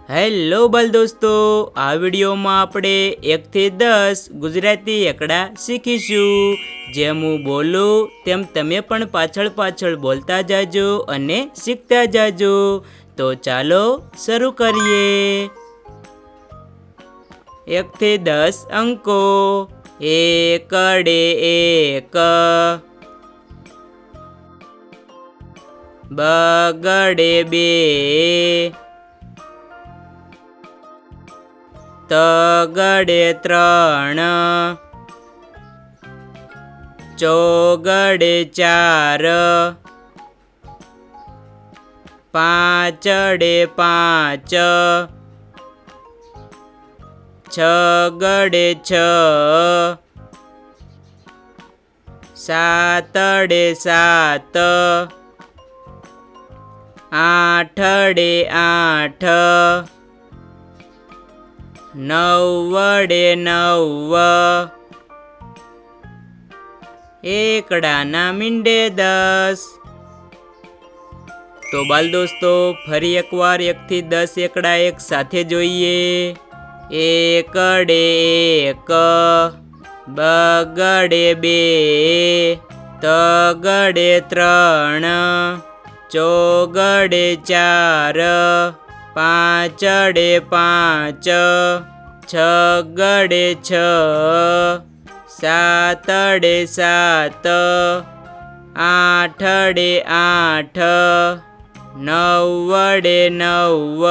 Hello બાલ દોસ્તો, આ વિડીયોમાં આપણે 1 થી 10 ગુજરાતી એકડા શીખીશું। જેમ હું બોલું તેમ તમે પણ પાછળ પાછળ બોલતા જાજો અને શીખતા જાજો। તો ચાલો શરૂ કરીએ। 1 થી 10 અંકો। એકડે એક, બગડે બે, તગડે ત્રણ, ચોગડે ચાર, પાંચડે પાંચ, છગડે છ, સાતડે સાત, આઠડે આઠ, નવડે નવ, એકડાના મીંડે 10। તો બાલ દોસ્તો ફરી એકવાર 1 થી 10 એકડા એક સાથે જોઈએ। એકડે એક, બગડે બે, તગડે ત્રણ, ચોગડે ચાર, પાંચડે પાંચ, છગડે છ, સાતડે સાત, આઠડે આઠ, નવડે નવ,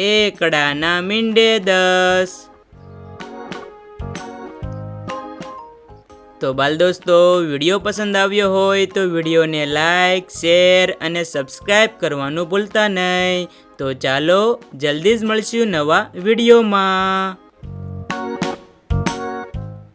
એકડાના મીંડે 10। તો બાલ દોસ્તો વિડીયો પસંદ આવ્યો હોય તો વિડીયોને લાઈક, શેર અને સબસ્ક્રાઈબ કરવાનું ભૂલતા નહીં। તો ચાલો જલ્દી જ મળશું નવા વિડીયોમાં।